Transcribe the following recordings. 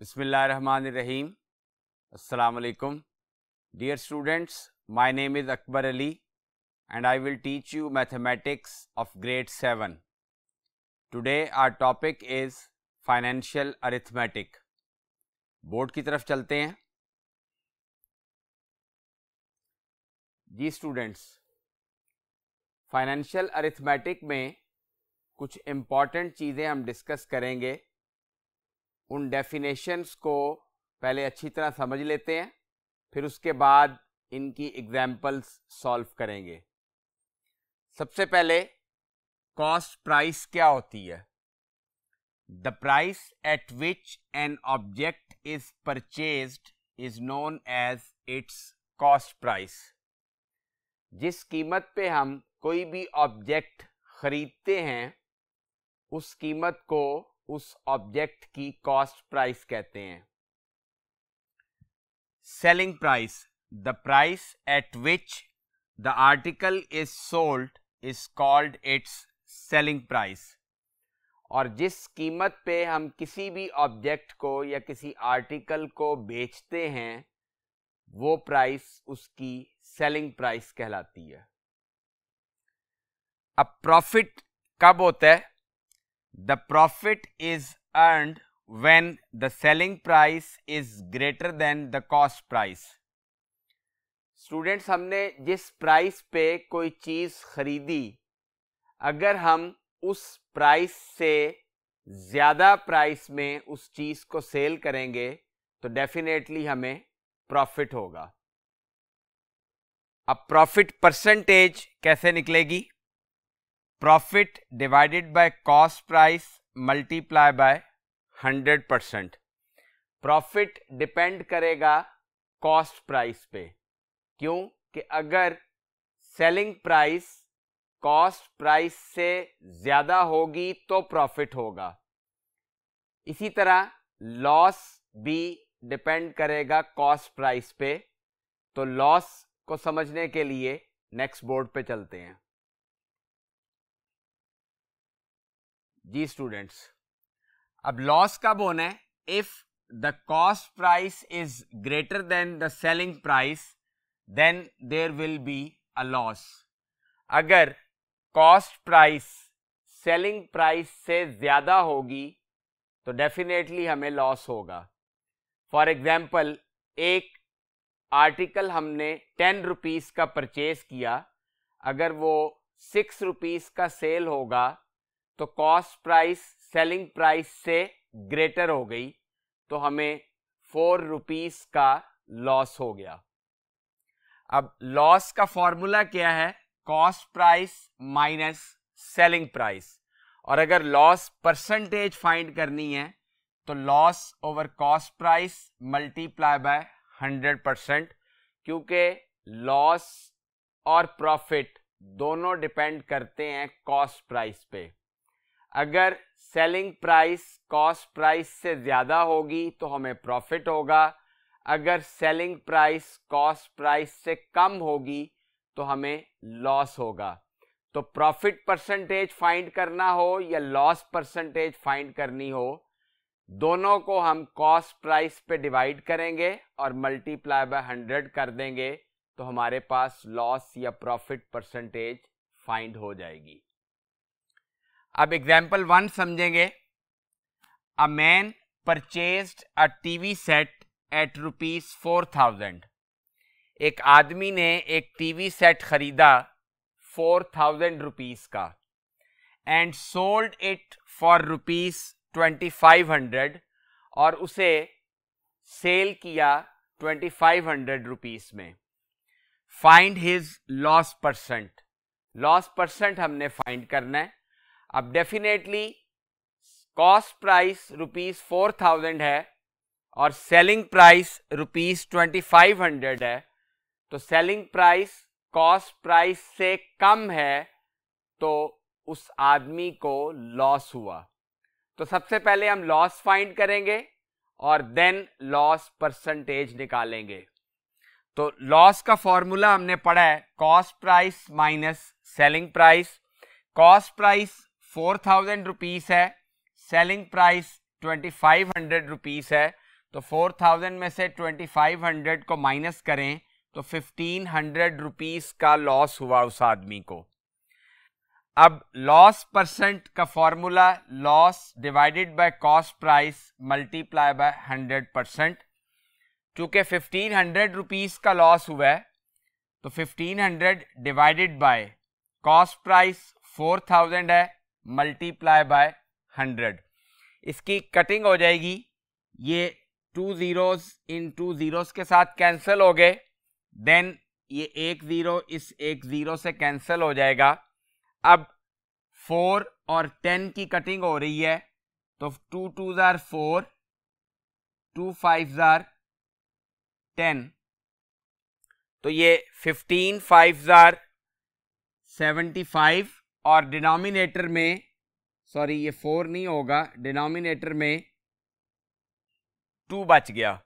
Bismillahirrahmanirrahim. Assalamu alaikum. Dear students, my name is Akbar Ali and I will teach you mathematics of grade 7. Today our topic is financial arithmetic. Board की तरफ चलते हैं जी students. Financial arithmetic में कुछ important चीज़ें हम discuss करेंगे। उन डेफिनेशंस को पहले अच्छी तरह समझ लेते हैं, फिर उसके बाद इनकी एग्जाम्पल्स सॉल्व करेंगे। सबसे पहले कॉस्ट प्राइस क्या होती है? The price at which an object is purchased is known as its cost price. जिस कीमत पे हम कोई भी ऑब्जेक्ट खरीदते हैं उस कीमत को उस ऑब्जेक्ट की कॉस्ट प्राइस कहते हैं। Selling price, the price at which the article is sold is called its selling price. और जिस कीमत पे हम किसी भी ऑब्जेक्ट को या किसी आर्टिकल को बेचते हैं वो प्राइस उसकी सेलिंग प्राइस कहलाती है। अब प्रॉफिट कब होता है? The profit is earned when the selling price is greater than the cost price. Students, हमने जिस प्राइस पे कोई चीज़ खरीदी, अगर हम उस प्राइस से ज़्यादा प्राइस में उस चीज़ को सेल करेंगे तो डेफिनेटली हमें प्रॉफिट होगा। अब प्रॉफिट परसेंटेज कैसे निकलेगी? Profit divided by cost price multiply by 100%। Profit depend करेगा कॉस्ट प्राइस पे। क्यों? कि अगर सेलिंग प्राइस कॉस्ट प्राइस से ज़्यादा होगी तो प्रॉफिट होगा। इसी तरह लॉस भी डिपेंड करेगा कॉस्ट प्राइस पे। तो लॉस को समझने के लिए नेक्स्ट बोर्ड पे चलते हैं जी स्टूडेंट्स। अब लॉस कब होना है? If the cost price is greater than the selling price then there will be a loss. अगर कॉस्ट प्राइस सेलिंग प्राइस से ज्यादा होगी तो डेफिनेटली हमें लॉस होगा। फॉर एग्जाम्पल, एक आर्टिकल हमने 10 रुपीज़ का परचेज किया, अगर वो 6 रुपीज़ का सेल होगा तो कॉस्ट प्राइस सेलिंग प्राइस से ग्रेटर हो गई तो हमें 4 रुपीज़ का लॉस हो गया। अब लॉस का फॉर्मूला क्या है? Cost price minus selling price. और अगर लॉस परसेंटेज फाइंड करनी है तो loss over cost price multiply by 100%, क्योंकि लॉस और प्रॉफिट दोनों डिपेंड करते हैं कॉस्ट प्राइस पे। अगर सेलिंग प्राइस कॉस्ट प्राइस से ज़्यादा होगी तो हमें प्रॉफिट होगा, अगर सेलिंग प्राइस कॉस्ट प्राइस से कम होगी तो हमें लॉस होगा। तो प्रॉफिट परसेंटेज फाइंड करना हो या लॉस परसेंटेज फाइंड करनी हो, दोनों को हम कॉस्ट प्राइस पे डिवाइड करेंगे और मल्टीप्लाई बाय 100 कर देंगे तो हमारे पास लॉस या प्रॉफिट परसेंटेज फाइंड हो जाएगी। अब एग्जाम्पल 1 समझेंगे। A man purchased a TV set at ₹4000। एक आदमी ने एक टीवी सेट खरीदा 4000 रुपीज़ का एंड सोल्ड इट फॉर ₹2500 और उसे सेल किया 2500 रुपीज़ में। Find his loss percent. Loss percent हमने फाइंड करना है। अब डेफिनेटली कॉस्ट प्राइस ₹4000 है और सेलिंग प्राइस ₹2500 है, तो सेलिंग प्राइस कॉस्ट प्राइस से कम है तो उस आदमी को लॉस हुआ। तो सबसे पहले हम लॉस फाइंड करेंगे और देन लॉस परसेंटेज निकालेंगे। तो लॉस का फॉर्मूला हमने पढ़ा है cost price minus selling price. Cost price 4000 rupees है, सेलिंग प्राइस 2500 रुपीज़ है, तो 4000 में से 2500 को माइनस करें तो 1500 रुपीस का लॉस हुआ उस आदमी को। अब लॉस परसेंट का formula loss divided by cost price multiply by 100%। चूंकि 1500 रुपीस का लॉस हुआ है तो 1500 डिवाइडेड बाय कॉस्ट प्राइस 4000 है मल्टीप्लाई बाय 100। इसकी कटिंग हो जाएगी, ये 2 zeros इन 2 zeros के साथ कैंसिल हो गए, देन ये 1 0 इस 1 0 से कैंसिल हो जाएगा। अब 4 और 10 की कटिंग हो रही है तो 2 2s are 4, 2 5s are 10, तो ये 15 5s are 75 और डिनोमिनेटर में सॉरी ये 4 नहीं होगा, डिनोमिनेटर में 2 बच गया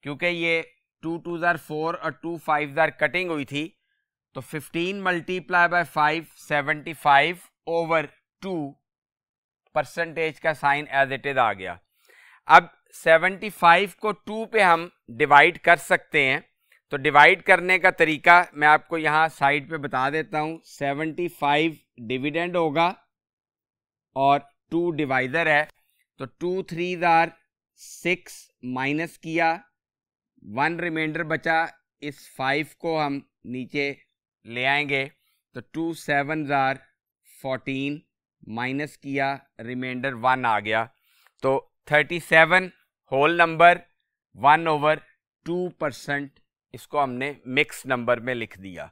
क्योंकि ये 2 2s are 4 और 2 5s are कटिंग हुई थी। तो 15 मल्टीप्लाई बाय 5 75 ओवर 2 परसेंटेज का साइन एज इट इज आ गया। अब 75 को 2 पे हम डिवाइड कर सकते हैं, तो डिवाइड करने का तरीका मैं आपको यहाँ साइड पे बता देता हूँ। 75 डिविडेंड होगा और 2 डिवाइजर है, तो 2 3s are 6 माइनस किया, 1 रिमाइंडर बचा, इस 5 को हम नीचे ले आएंगे तो 2 7s are 14 माइनस किया, रिमाइंडर 1 आ गया, तो 37 होल नंबर 1/2%। इसको हमने मिक्स नंबर में लिख दिया।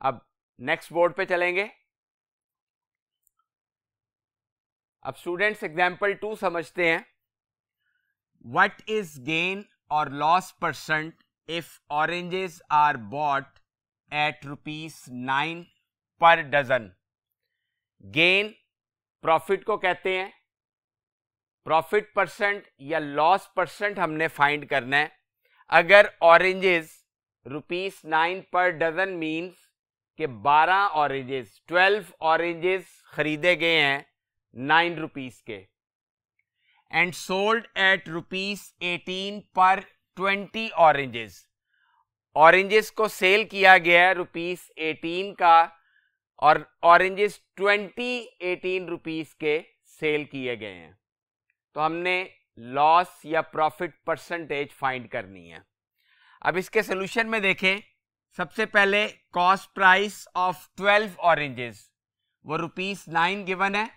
अब नेक्स्ट बोर्ड पे चलेंगे। अब स्टूडेंट्स एग्जाम्पल 2 समझते हैं। व्हाट इज गेन और loss percent if oranges are bought at ₹9 per dozen. Gain profit को कहते हैं, प्रॉफिट परसेंट या लॉस परसेंट हमने फाइंड करना है। अगर ऑरेंजेस ₹9 पर डजन मीन्स कि 12 ऑरेंजेस 12 ऑरेंजेस खरीदे गए हैं 9 रुपीस के, एंड सोल्ड एट ₹18 पर 20 ऑरेंजेस। ऑरेंजेस को सेल किया गया है ₹18 का और ऑरेंजेस 18 रुपीस के सेल किए गए हैं। तो हमने लॉस या प्रॉफिट परसेंटेज फाइंड करनी है। अब इसके सोल्यूशन में देखें, सबसे पहले कॉस्ट प्राइस ऑफ 12 ऑरेंजेस वो ₹9 गिवन है,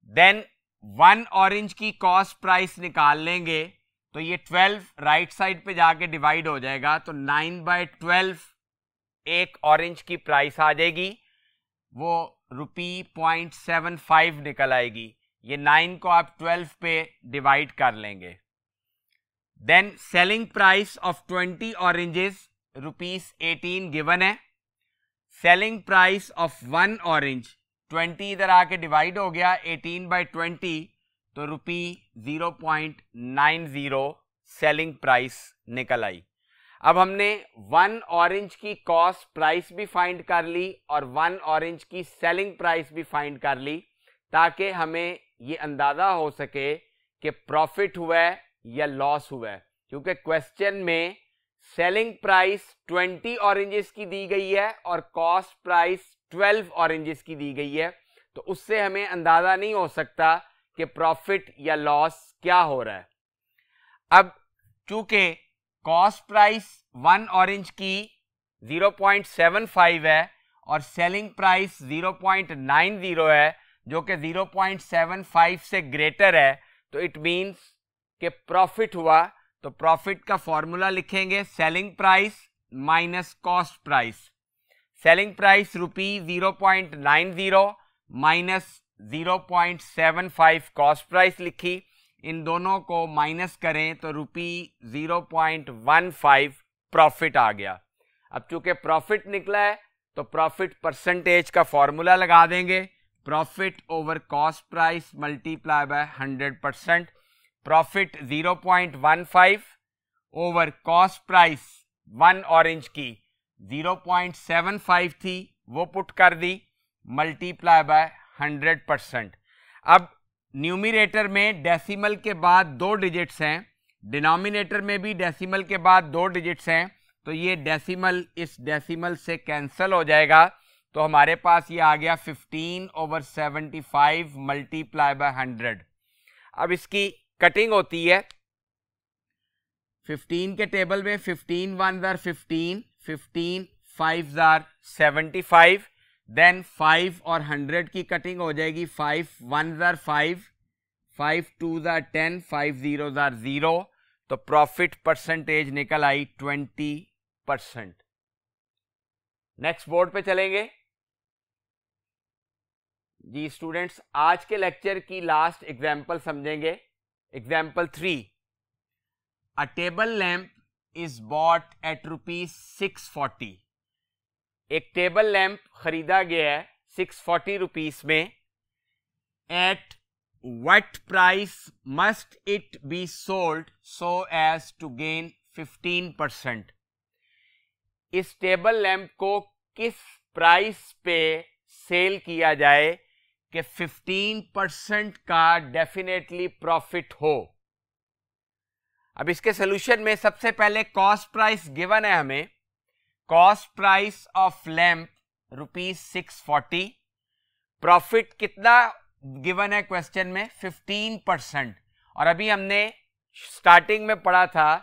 देन 1 ऑरेंज की कॉस्ट प्राइस निकाल लेंगे तो ये 12 राइट साइड पे जाके डिवाइड हो जाएगा, तो 9/12 एक ऑरेंज की प्राइस आ जाएगी, वो ₹0.75 निकल आएगी। ये 9 को आप 12 पे डिवाइड कर लेंगे। Then selling price of 20 oranges ₹18 given है, सेलिंग प्राइस ऑफ 1 ऑरेंज 20 इधर आके डिवाइड हो गया, 18/20 तो ₹0.90 सेलिंग प्राइस निकल आई। अब हमने 1 ऑरेंज की कॉस्ट प्राइस भी फाइंड कर ली और 1 ऑरेंज की सेलिंग प्राइस भी फाइंड कर ली, ताकि हमें ये अंदाजा हो सके कि प्रॉफिट हुआ है या लॉस हुआ है, क्योंकि क्वेश्चन में सेलिंग प्राइस 20 ऑरेंजेस की दी गई है और कॉस्ट प्राइस 12 ऑरेंजेस की दी गई है, तो उससे हमें अंदाजा नहीं हो सकता कि प्रॉफिट या लॉस क्या हो रहा है। अब चूंकि कॉस्ट प्राइस 1 ऑरेंज की 0.75 है और सेलिंग प्राइस 0.90 है, जो कि 0.75 से ग्रेटर है, तो इट मींस कि प्रॉफिट हुआ। तो प्रॉफिट का फॉर्मूला लिखेंगे, selling price minus cost price. Selling price ₹0.90 minus 0.75 cost price लिखी, इन दोनों को माइनस करें तो ₹0.15 प्रॉफिट आ गया। अब चूंकि प्रॉफिट निकला है तो प्रॉफिट परसेंटेज का फॉर्मूला लगा देंगे, profit over cost price multiply by 100%। Profit 0.15 over cost price 1 orange की 0.75 थी, वो पुट कर दी, मल्टीप्लाई बाय 100%। अब न्यूमिरेटर में डेसिमल के बाद 2 डिजिट्स हैं, डिनोमिनेटर में भी डेसिमल के बाद 2 डिजिट्स हैं, तो ये डेसिमल इस डेसिमल से कैंसिल हो जाएगा। तो हमारे पास ये आ गया 15/75 मल्टीप्लाई बाय 100। अब इसकी कटिंग होती है 15 के टेबल में 15 1s are 15, 15 5s are 75, then 5 और 100 की कटिंग हो जाएगी 5 1s are 5, 5 2s are 10, 5 0s are 0। तो प्रॉफिट परसेंटेज निकल आई 20%। नेक्स्ट बोर्ड पे चलेंगे जी स्टूडेंट्स। आज के लेक्चर की लास्ट एग्जाम्पल समझेंगे। Example 3, a table lamp is bought at ₹640। एक टेबल लैंप खरीदा गया है 640 रुपीस में। At what price must it be sold so as to gain 15%। इस टेबल लैंप को किस प्राइस पे सेल किया जाए कि 15% का डेफिनेटली प्रॉफिट हो। अब इसके सोल्यूशन में सबसे पहले कॉस्ट प्राइस गिवन है हमें। Cost price of lamp ₹640। Profit कितना गिवन है क्वेश्चन में? 15%। और अभी हमने स्टार्टिंग में पढ़ा था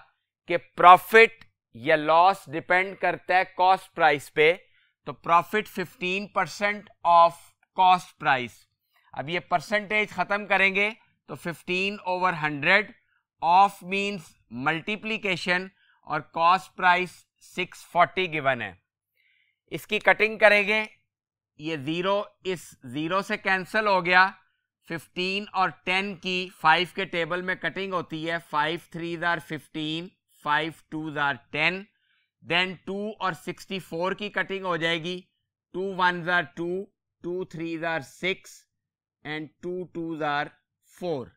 कि प्रॉफिट या लॉस डिपेंड करता है कॉस्ट प्राइस पे। तो प्रॉफिट 15% ऑफ कॉस्ट प्राइस। अब ये परसेंटेज खत्म करेंगे तो 15/100 ऑफ मींस मल्टीप्लीकेशन और कॉस्ट प्राइस 640 गिवन है। इसकी कटिंग करेंगे, ये 0 इस 0 से कैंसिल हो गया। 15 और 10 की 5 के टेबल में कटिंग होती है। 5 3s are 15, 5 2s are 10, then 2 और 64 की कटिंग हो जाएगी। 2 1s are 2, 2 3s are 6 and 2 2s are 4।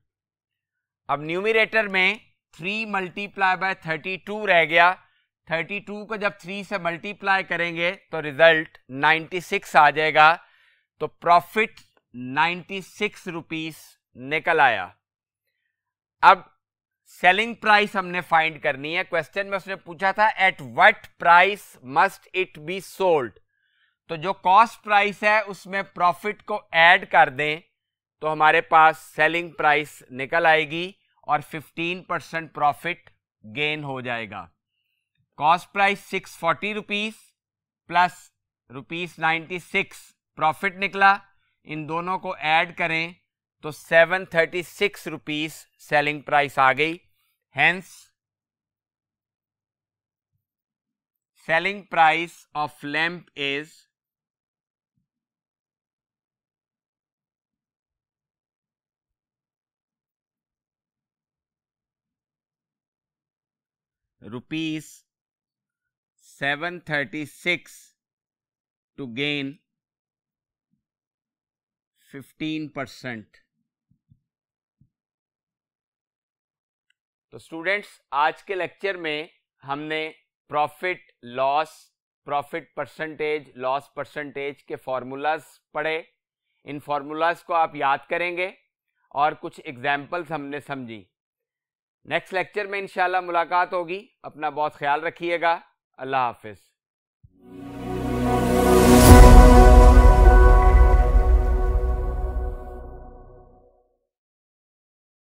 अब न्यूमिरेटर में 3 मल्टीप्लाई बाय 32 रह गया। 32 को जब 3 से मल्टीप्लाई करेंगे तो रिजल्ट 96 आ जाएगा। तो प्रॉफिट 96 रुपीस निकल आया। अब सेलिंग प्राइस हमने फाइंड करनी है। क्वेश्चन में उसने पूछा था eight what price must it be sold. तो जो कॉस्ट प्राइस है उसमें प्रॉफिट को ऐड कर दें तो हमारे पास सेलिंग प्राइस निकल आएगी और 15% प्रॉफिट गेन हो जाएगा। Cost price 640 rupees plus ₹96 profit निकला। इन दोनों को ऐड करें तो 736 रुपीस सेलिंग प्राइस आ गई। Hence selling price of lamp is ₹736 to gain 15%। तो स्टूडेंट्स आज के लेक्चर में हमने profit loss, profit percentage, loss percentage के फॉर्मूलाज पढ़े। इन फॉर्मूलाज को आप याद करेंगे और कुछ एग्जाम्पल्स हमने समझी। नेक्स्ट लेक्चर में इंशाल्लाह मुलाकात होगी। अपना बहुत ख्याल रखिएगा। अल्लाह हाफिज।